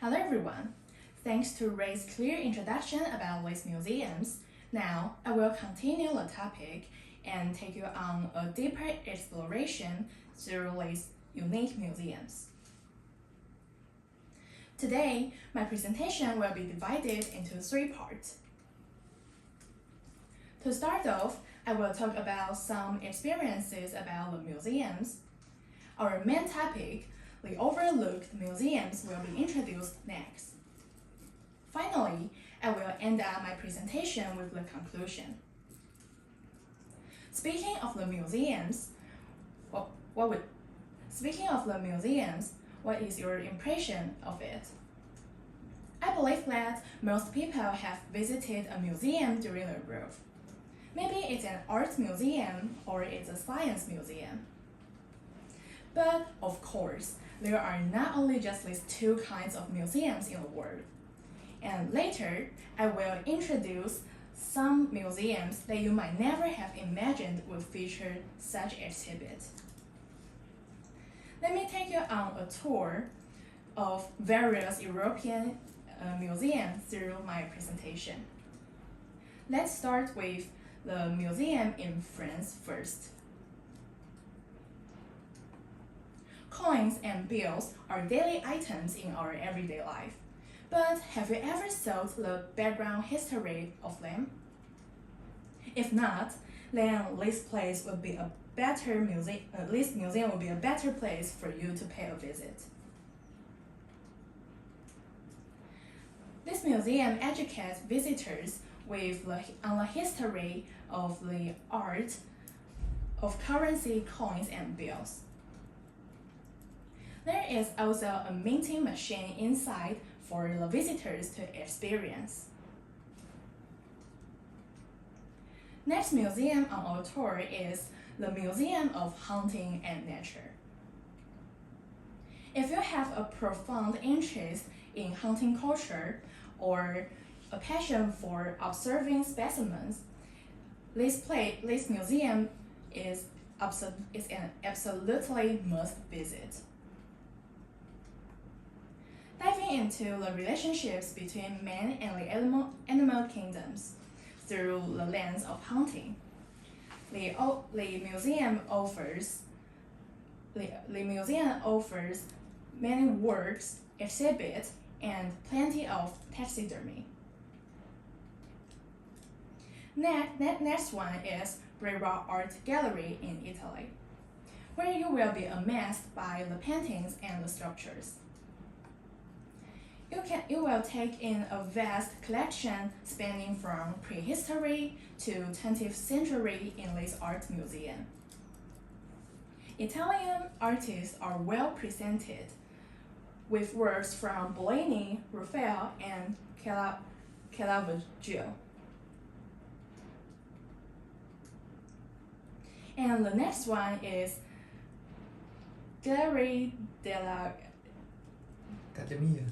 Hello everyone! Thanks to Ray's clear introduction about these museums, now I will continue the topic and take you on a deeper exploration through these unique museums. Today, my presentation will be divided into 3 parts. To start off, I will talk about some experiences about the museums. Our main topic, the overlooked museums, will be introduced next. Finally, I will end up my presentation with the conclusion. Speaking of the museums, what is your impression of it? I believe that most people have visited a museum during their growth. Maybe it's an art museum or it's a science museum. But of course, there are not only just these 2 kinds of museums in the world. And later, I will introduce some museums that you might never have imagined would feature such exhibits. Let me take you on a tour of various European museums through my presentation. Let's start with the museum in France first. Coins and bills are daily items in our everyday life, but have you ever thought the background history of them? If not, then this museum would be a better place for you to pay a visit. This museum educates visitors on the history of the art of currency, coins, and bills. There is also a minting machine inside for the visitors to experience. Next museum on our tour is the Museum of Hunting and Nature. If you have a profound interest in hunting culture or a passion for observing specimens, this museum is an absolutely must visit. Diving into the relationships between man and the animal kingdoms through the lens of hunting, the museum offers many works, exhibits, and plenty of taxidermy. Next one is Brera Art Gallery in Italy, where you will be amazed by the paintings and the sculptures. You will take in a vast collection spanning from prehistory to 20th century in this art museum. Italian artists are well presented, with works from Bellini, Raphael, and Caravaggio. And the next one is Gallery dell'Accademia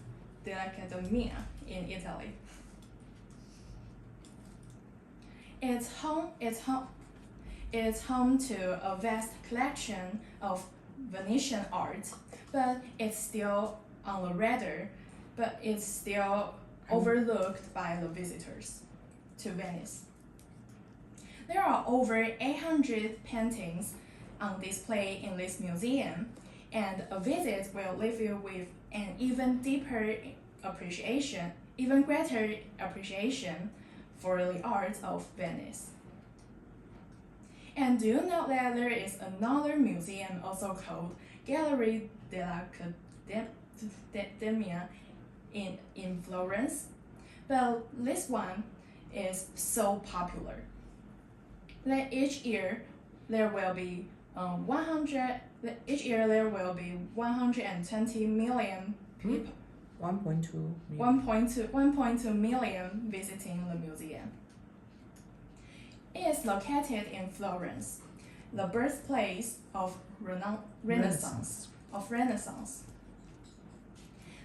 in Italy. It's home to a vast collection of Venetian art, but it's still on the radar, but it's still overlooked by the visitors to Venice. There are over 800 paintings on display in this museum, and a visit will leave you with an even greater appreciation for the art of Venice. And do you know that there is another museum also called Gallery dell'Accademia in Florence? But this one is so popular that each year there will be 120 million people. 1.2 million visiting the museum. It is located in Florence, the birthplace of Renaissance.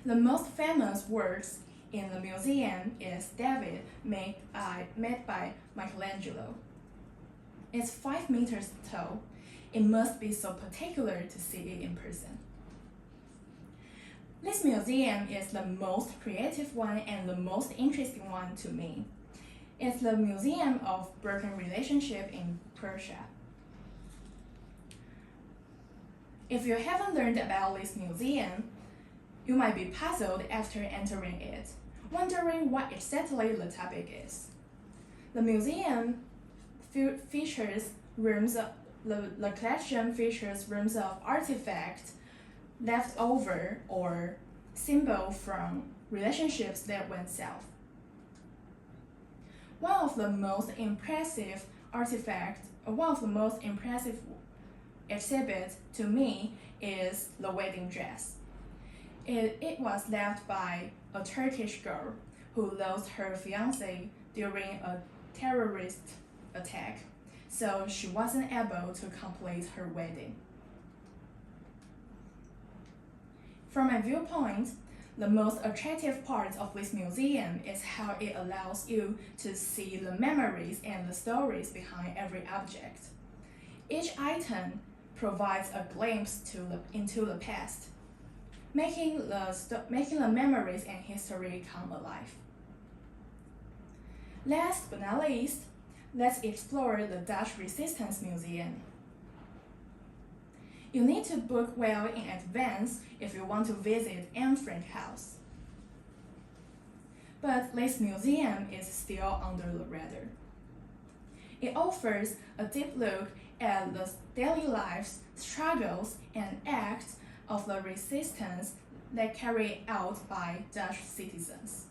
The most famous works in the museum is David, made by Michelangelo. It's 5 meters tall. It must be so particular to see it in person. This museum is the most creative one and the most interesting one to me. It's the Museum of Broken Relationship in Persia. If you haven't learned about this museum, you might be puzzled after entering it, wondering what exactly the topic is. The museum features rooms of, the collection features rooms of artifacts left over or symbol from relationships that went south. One of the most impressive exhibits to me is the wedding dress. It was left by a Turkish girl who lost her fiancé during a terrorist attack, so she wasn't able to complete her wedding. From my viewpoint, the most attractive part of this museum is how it allows you to see the memories and the stories behind every object. Each item provides a glimpse into the past, making the memories and history come alive. Last but not least, let's explore the Dutch Resistance Museum. You need to book well in advance if you want to visit Anne Frank House. But this museum is still under the radar. It offers a deep look at the daily lives, struggles, and acts of the resistance that carried out by Dutch citizens.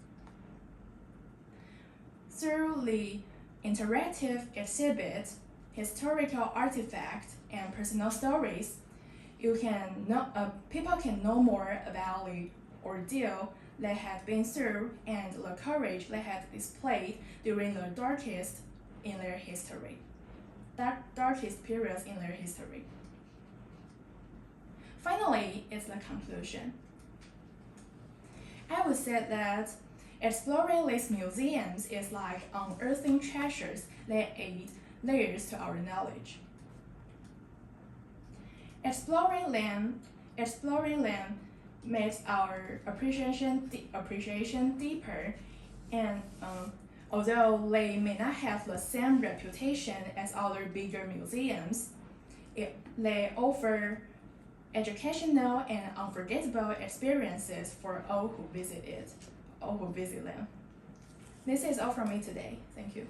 Through the interactive exhibit, historical artifacts, and personal stories, people can know more about the ordeal they had been through and the courage they had displayed during the darkest periods in their history. Finally, it's the conclusion. I would say that exploring these museums is like unearthing treasures that add layers to our knowledge. Exploring them makes our appreciation deeper, and although they may not have the same reputation as other bigger museums, they offer educational and unforgettable experiences for all who visit them. This is all from me today. Thank you.